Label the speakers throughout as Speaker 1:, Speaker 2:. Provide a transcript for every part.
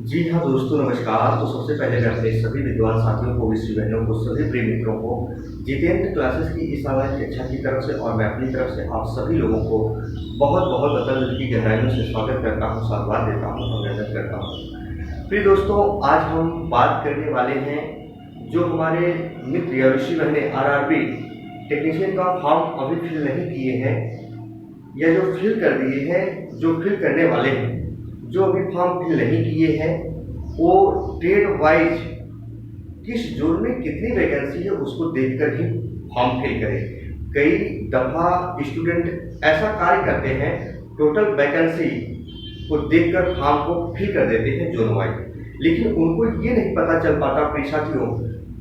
Speaker 1: जी हाँ दोस्तों, नमस्कार। तो सबसे पहले मैं अपने सभी विद्वान साथियों को, विश्व बहनों को, सभी प्रिय मित्रों को जितेंद्र क्लासेस की इस ऑनलाइन कक्षा की तरफ से और मैं अपनी तरफ से आप सभी लोगों को बहुत बहुत अतल दिल की गहराइयों से स्वागत करता हूँ, साधुवाद देता हूँ, अभिनंदन करता हूँ। प्रिय दोस्तों, आज हम बात करने वाले हैं जो हमारे मित्र या ऋषि बहने आरआरबी टेक्नीशियन का फॉर्म अभी फिल नहीं किए हैं या जो फिल कर दिए हैं, जो फिल करने वाले हैं, जो अभी फॉर्म फिल नहीं किए हैं, वो ट्रेड वाइज किस जोन में कितनी वैकेंसी है उसको देखकर ही फॉर्म फिल करें। कई दफा स्टूडेंट ऐसा कार्य करते हैं, टोटल वैकेंसी को देखकर फॉर्म को फिल कर देते हैं जोन वाइज, लेकिन उनको ये नहीं पता चल पाता प्रिय साथियों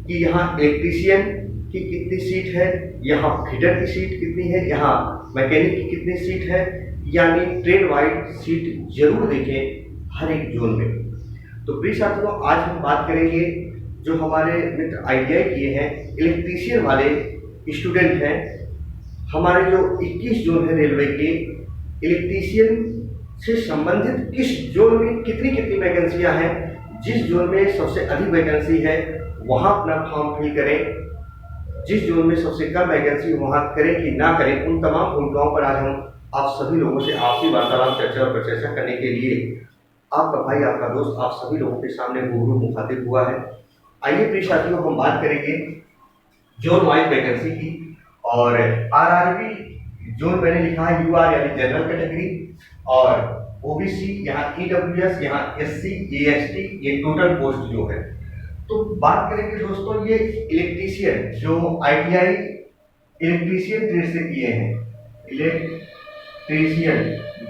Speaker 1: कि यहाँ इलेक्ट्रीशियन की कितनी सीट है, यहाँ फिटर की सीट कितनी है, यहाँ मैकेनिक की कितनी सीट है। यानी ट्रेड वाइड सीट जरूर देखें हर एक जोन में। तो प्रिय साथियों, आज हम बात करेंगे जो हमारे मित्र आईटीआई किए हैं, इलेक्ट्रीशियन वाले स्टूडेंट हैं। हमारे जो 21 जोन है रेलवे के, इलेक्ट्रीशियन से संबंधित किस जोन में कितनी कितनी वैकेंसियां हैं, जिस जोन में सबसे अधिक वैकेंसी है वहां अपना फॉर्म फिल करें, जिस जोन में सबसे कम वैकेंसी वहां करें कि ना करें। उन तमाम भूमिकाओं पर आज हम आप सभी लोगों से आपसी वार्तालाप, चर्चा और प्रचर्चा करने के लिए आपका भाई, आपका दोस्त, आप सभी लोगों के सामने रूबरू मुखातिब हुआ है। आइए प्रिय साथियों, हम बात करेंगे जोन वाइज वैकेंसी की। और आरआरबी जोन मैंने लिखा है यूआर यानी जनरल कैटेगरी, और ओबीसी, यहाँ ईडब्ल्यूएस, यहाँ एससी, एएसटी, ये टोटल पोस्ट जो है। तो बात करेंगे दोस्तों, ये इलेक्ट्रीशियन जो आईटीआई इलेक्ट्रीशियन ट्रेड से किए हैं, इलेक्ट्रीशियन,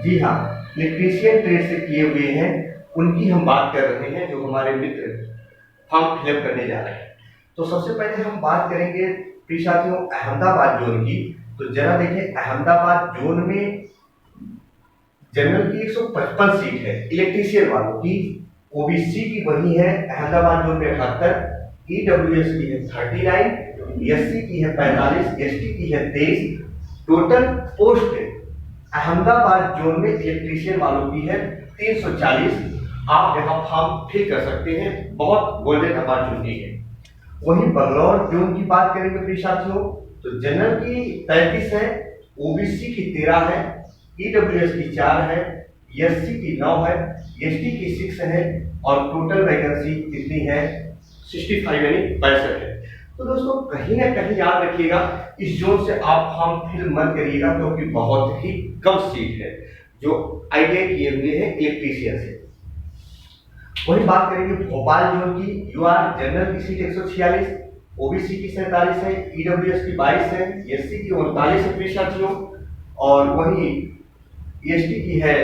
Speaker 1: जी हाँ, इलेक्ट्रीशियन ट्रेड से किए हुए हैं, उनकी हम बात कर रहे हैं जो हमारे मित्र फॉर्म फिलअप करने जा रहे हैं। तो सबसे पहले हम बात करेंगे प्रिय साथियों अहमदाबाद जोन की। तो जरा देखें, अहमदाबाद जोन में जनरल की 155 सीट है इलेक्ट्रीशियन वालों की, ओबीसी की वही है अहमदाबाद जोन में 78, ईडब्ल्यूएस की है 39, एससी की है 45, एसटी की है 23। टोटल पोस्ट अहमदाबाद जोन में इलेक्ट्रीशियन वालों की है 340। आप यहाँ फॉर्म फिल कर सकते हैं, बहुत गोल्डन अपॉर्चुनिटी है। वहीं बंगलौर जोन की बात करेंगे प्रिय साथियों, तो जनरल की 33 है, ओबीसी की 13 है, ईडब्ल्यूएस की 4 है, एससी की 9 है, एसटी की 6 है, और टोटल वैकेंसी कितनी है 65 यानी 62 है। तो दोस्तों कहीं ना कहीं याद रखिएगा, इस जोन से आप फॉर्म फिल मत करिएगा क्योंकि बहुत ही कम सीट है जो आईटीआई किए हुए हैं इलेक्ट्रीशियन से। वही बात करेंगे भोपाल जोन की, यूआर जनरल की सीट 146, ओबीसी की 47 है, ईडब्ल्यूएस की 22 है, एससी की 39 है प्रिय साथियों, और वही एसटी की है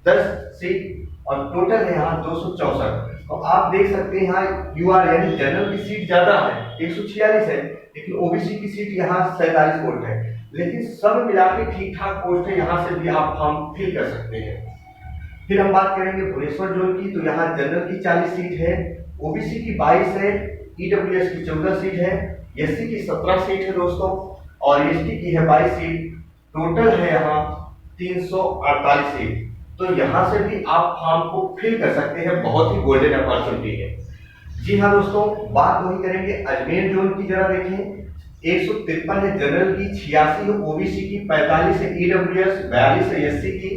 Speaker 1: 10 सीट, और टोटल है यहाँ 264। तो आप देख सकते हैं यहाँ यूआर यानी जनरल की सीट ज्यादा है 146 है, लेकिन ओबीसी की सीट यहाँ 47 पोस्ट है, लेकिन सब मिला के ठीक ठाक पोस्ट है, यहाँ से भी आप फॉर्म फिल कर सकते हैं। फिर हम बात करेंगे भुवनेश्वर जोन की, तो यहाँ जनरल की 40 सीट है, ओबीसी की 22 है, ईडब्ल्यूएस की 14 सीट है, एससी की 17 सीट है दोस्तों, और एसटी की है 22 सीट। टोटल है यहाँ 348 सीट। तो यहाँ से भी आप फॉर्म को फिल कर सकते हैं, बहुत ही गोल्डन अपॉर्चुनिटी है। जी हाँ दोस्तों, बात वही करेंगे अजमेर जोन की। जरा देखें, 153 है जनरल की, 86 है ओबीसी की, 45 है ईडब्ल्यूएस, 42 है एससी की,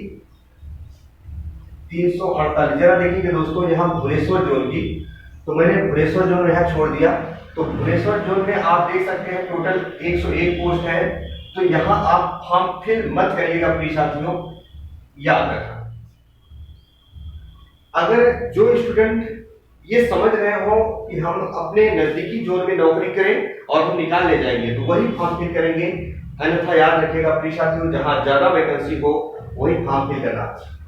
Speaker 1: 348। जरा देखिए दोस्तों यहाँ भुवनेश्वर जोन की, तो मैंने भुवनेश्वर जोन यहाँ छोड़ दिया। तो भुवनेश्वर जोन में आप देख सकते हैं टोटल 101 पोस्ट है। तो यहाँ आप फॉर्म फिल मत करिएगा प्रिय साथियों, याद रखना। अगर जो स्टूडेंट ये समझ रहे हो कि हम अपने नजदीकी जोन में नौकरी करें और हम निकाल ले जाएंगे, तो वही फॉर्म फिल करेंगे। अन्यथा याद रखिएगा प्रिय साथियों, जहां ज्यादा वैकेंसी हो वही फॉर्म फिल करना।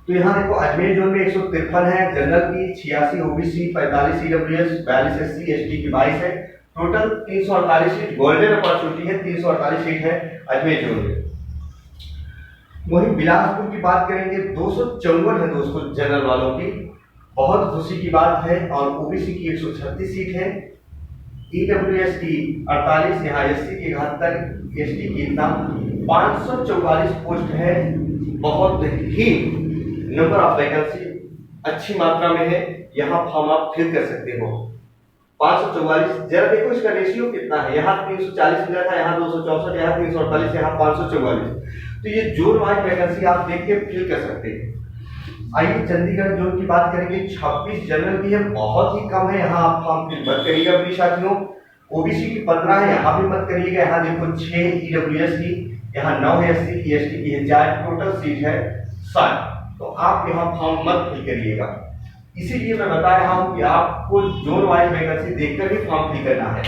Speaker 1: तो यहाँ देखो अजमेर जोन में 153 है जनरल की, 86 ओबीसी, 45 ईडब्ल्यूएस, 42 एससी, एसटी की 22 है। टोटल 348 सीट, गोल्डन अपॉर्चुनिटी है, 348 सीट है अजमेर जोन में। वहीं बिलासपुर की बात करेंगे, 254 है दोस्तों जनरल वालों की, बहुत खुशी की बात है, और ओबीसी की 136 सीट है, ईडब्ल्यूएस की 48, यहाँ एससी की 71, एसटी की इतना 544 पोस्ट है। बहुत ही नंबर ऑफ वैकेंसी अच्छी मात्रा में है, यहाँ फॉर्म आप फिल कर सकते हो। 544, जरा देखो इसका रेशियो कितना है, यहाँ 340 मिला था, यहाँ 264, यहाँ 348, यहाँ 544। तो ये जोन वाइज वैकेंसी आप देख के फिल कर सकते हैं। आइए चंडीगढ़ जोन की बात करेंगे। 26 जनरल की है, बहुत ही कम है, यहाँ आप फॉर्म फिल मत करिएगा प्रिय साथियों। ओबीसी की 15 है, यहाँ भी मत करिएगा। यहाँ देखो 6 ईडब्ल्यूएस की, यहाँ 9 एससी की, एसटी की है 4, टोटल सीट है 7। तो आप यहाँ फॉर्म मत फिल करिएगा। इसीलिए मैं बता रहा हूँ कि आपको जोन वाइज वैकेंसी देखकर ही फॉर्म फिल करना है।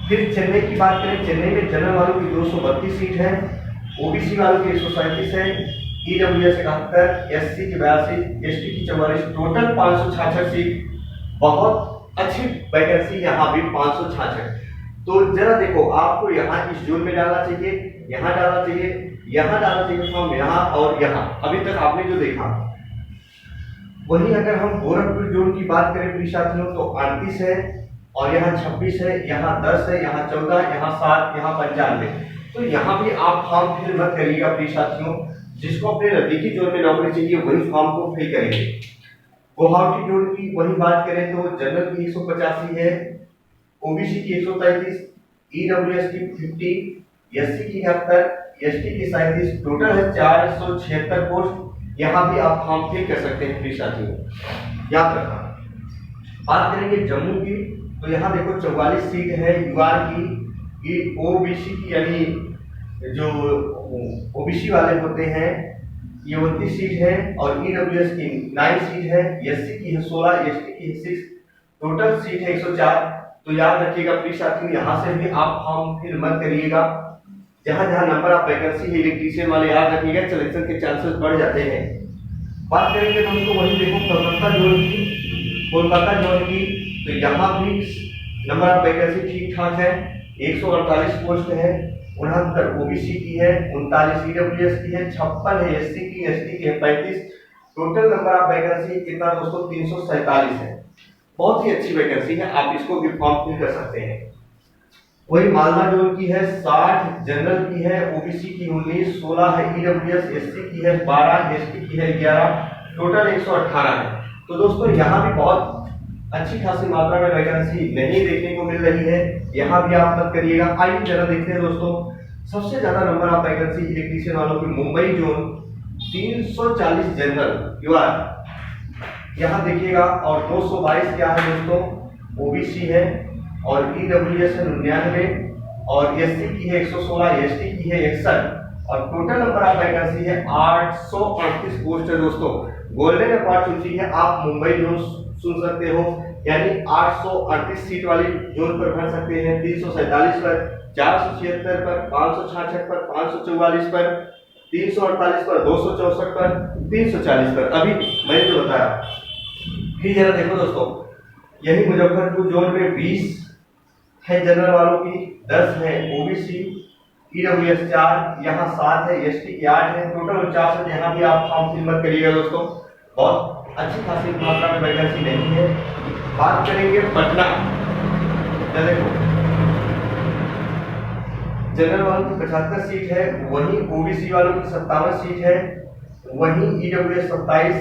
Speaker 1: फिर चेन्नई की बात करें, चेन्नई में जनरल वालों की 232 सीट है, ओबीसी वालों की 137 है, ईडब्ल्यूएस 71, एससी की 82, एसटी की 44, टोटल 566 सीट। बहुत अच्छी वैकेंसी, यहाँ भी 566। तो जरा देखो, आपको यहाँ इस जोन में डालना चाहिए, यहाँ डालना चाहिए, यहाँ डालना चाहिए फॉर्म, यहाँ और यहाँ। अभी तक आपने जो देखा वही अगर हम गोरखपुर जोन की बात करें प्रिय साथियों तो 38 है, और यहाँ 26 है, यहाँ 10 है, यहाँ 14, यहाँ 7, यहाँ 95। तो यहाँ भी आप फॉर्म फिल मत करिएगा प्रिय साथियों। जिसको अपने नजदीकी जोन में नौकरी चाहिए वही फॉर्म को फिल करेंगे। गुवाहाटी जोन की वही बात करें तो जनरल की 185 है, ओबीसी की 133, ईडब्ल्यूएस की 50, एससी की 71, एसटी की 37, टोटल है 476 पोस्ट। यहाँ भी आप फॉर्म फिल कर सकते हैं प्रिय साथियों, याद रखना। बात करेंगे जम्मू की तो यहाँ देखो 44 सीट है यूआर की, ओबीसी की यानी जो ओबीसी वाले होते हैं ये 29 सीट है, और ईडब्ल्यूएस की 9 सीट है, एससी की है 16, एसटी की है 6, टोटल सीट है 104। तो याद रखिएगा प्लीज साथियों, यहाँ से भी आप फॉर्म फिल मत करिएगा। जहां जहां नंबर ऑफ वैकेंसी है इलेक्ट्रीशियन वाले, याद रखिएगा सिलेक्शन के चांसेस बढ़ जाते हैं। बात करेंगे दोस्तों वही देखो कोलकाता जोन की तो यहाँ भी नंबर ऑफ वैकेंसी ठीक ठाक है, 148 पोस्ट है, 69 ओबीसी की है, 39 ईडब्ल्यूएस की है, 56 है एससी की, एसटी की है 35। टोटल नंबर ऑफ वैकेंसी कितना दोस्तों 347 है। बहुत ही अच्छी वैकेंसी है, आप इसको भी फॉर्म फिल कर सकते हैं। वही मालदा जोन की है 60 जनरल की है, ओबीसी की 19, 16 है ईडब्ल्यूएस, एससी की है 12, एसटी की है 11, टोटल 118 है। तो दोस्तों यहाँ भी बहुत अच्छी खासी मात्रा में वैकेंसी नहीं देखने को मिल रही है, यहाँ भी आप मत करिएगा। आइए जरा देखते हैं दोस्तों, सबसे ज्यादा नंबर ऑफ वैकेंसी इलेक्ट्रीशियन वालों की मुंबई जोन 340 जनरल यूआर यहाँ देखिएगा, और 222 क्या है दोस्तों ओबीसी है, और ईडब्ल्यूएस है 99, और एससी की है 116, एसटी की है 61, और टोटल नंबर ऑफ वैकेंसी है 838 पोस्ट है दोस्तों। गोल्डन अपॉर्चुनिटी है, आप मुंबई जोन सुन सकते हो, यानी 838 सीट वाली जोन पर भर सकते हैं। 347 पर, 476 पर, 566 पर, 544 पर, 348 पर, 264 पर, 340 पर। अभी मैंने जो बताया। फिर जरा देखो दोस्तों, यही मुजफ्फरपुर जोन में 20 है जनरल वालों की, 10 है ओबीसी, ईडब्ल्यूएस 4, यहाँ 7 है, एसटी की 8 है, टोटल 49 है। यहाँ भी आप फॉर्म फिल मत करिएगा दोस्तों, बहुत अच्छी खासी मात्रा में वैकेंसी नहीं है। बात करेंगे पटना, देखो जनरल वालों की 75 सीट है, वहीं ओबीसी वालों की 57 सीट है, वहीं ईडब्ल्यूएस 27,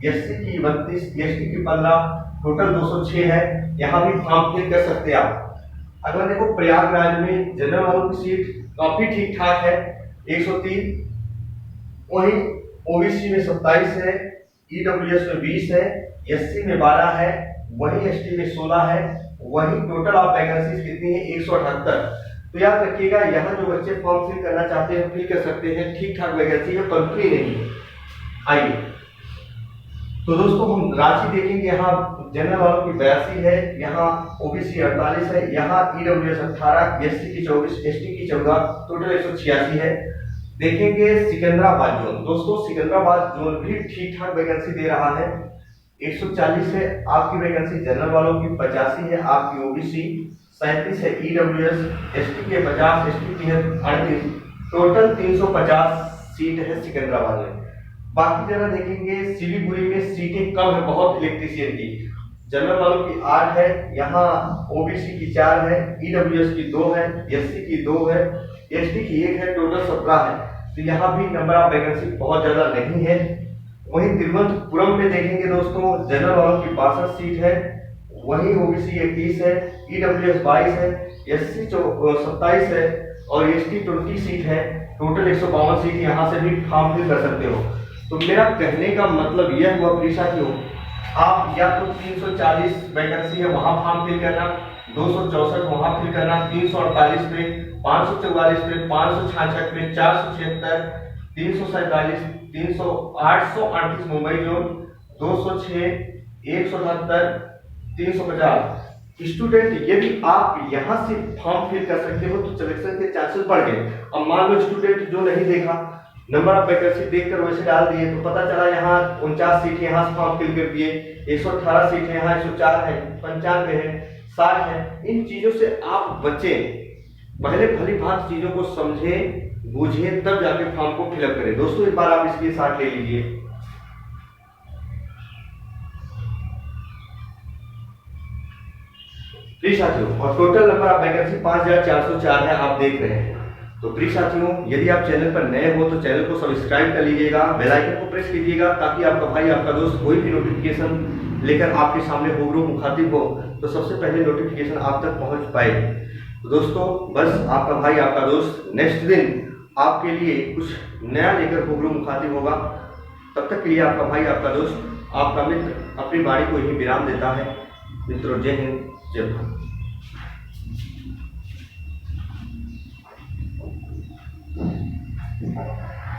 Speaker 1: एससी की 32, एसटी की 15, टोटल 206 है। यहाँ भी फॉर्म फिल कर सकते हैं आप। अगला देखो प्रयागराज में जनरल वालों की सीट काफी ठीक ठाक है, 103, वहीं ओबीसी में 27 है, ईडब्ल्यूएस में 20 है, एससी में 12 है, वहीं एसटी में 16 है, वहीं टोटल ऑफ वैकेंसीज कितनी है 178। तो याद रखिएगा, यहाँ जो बच्चे फॉर्म फिल करना चाहते हैं फिल कर सकते हैं, ठीक ठाक वैकेंसी है, पंक्ति नहीं है। आइए तो दोस्तों हम रांची देखेंगे, यहाँ जनरल वालों की 82 है, यहाँ ओबीसी 48 है, यहाँ ईडब्ल्यूएस 18, एससी की 24, एसटी की 14, टोटल 186 है। देखेंगे सिकंदराबाद जोन, दोस्तों सिकंदराबाद जोन भी ठीक ठाक वैकेंसी दे रहा है, 140 है आपकी वैकेंसी जनरल वालों की, 85 है आपकी ओबीसी, 37 है ईडब्ल्यूएस, एसटी के 50, एसटी की है 38, टोटल 350 सीट है सिकंदराबाद में। बाकी जगह देखेंगे सिलीगुड़ी में सीटें कम है बहुत इलेक्ट्रीशियन की, जनरल वालों की 8 है, यहाँ ओबीसी की 4 है, ईडब्ल्यूएस की 2 है, एससी की 2 है, एसटी की 1 है, टोटल 17 है। तो यहाँ भी नंबर ऑफ वैकेंसी बहुत ज्यादा नहीं है। वहीं तिरुवनंतपुरम में देखेंगे दोस्तों, जनरल वालों की 62 सीट है, वहीं ओबीसी 21 है, ईडब्ल्यूएस 22 है, एससी 27 है और एसटी 20 सीट है। टोटल 152 सीट यहाँ से भी फॉर्म फिल कर सकते हो। तो मेरा कहने का मतलब यह हुआ प्रिय साथियों, आप या तो 340 वैकेंसी है वहां फॉर्म फिल करना, 264 वहां फिल करना, 348 पे, 544 पे, 566 पे, 476, 347, 300, 838 मुंबई जोन, 206, 169, 350 स्टूडेंट। यदि आप यहां से फॉर्म फिल कर सकते हो तो सिलेक्शन के चांसेस बढ़ गए। अब मान लो स्टूडेंट जो नहीं देखा, नंबर ऑफ वैकेंसी देखकर वैसे डाल दिए, तो पता चला यहाँ 49 सीट यहाँ से फॉर्म फिल कर दिए, 118 सीट है यहाँ, 104 है, 95 है, 60 है। इन चीजों से आप बचे, पहले भली भांति चीजों को समझे बूझे तब जाके फॉर्म को फिलअप करें। दोस्तों एक बार आप इसके साथ ले लीजिए। प्रिय साथियों, और टोटल नंबर ऑफ वैकेंसी 5404 है, आप देख रहे हैं। तो प्रिय साथियों, यदि आप चैनल पर नए हो तो चैनल को सब्सक्राइब कर लीजिएगा, बेल आइकन को प्रेस कीजिएगा ताकि आपका भाई आपका दोस्त कोई भी नोटिफिकेशन लेकर आपके सामने रूबरू मुखातिब हो तो सबसे पहले नोटिफिकेशन आप तक पहुंच पाए। तो दोस्तों बस आपका भाई आपका दोस्त नेक्स्ट दिन आपके लिए कुछ नया लेकर रूबरू मुखातिब होगा। तब तक के लिए आपका भाई आपका दोस्त आपका मित्र अपनी वाणी को यही विराम देता है। मित्रों जय हिंद, जय भारत।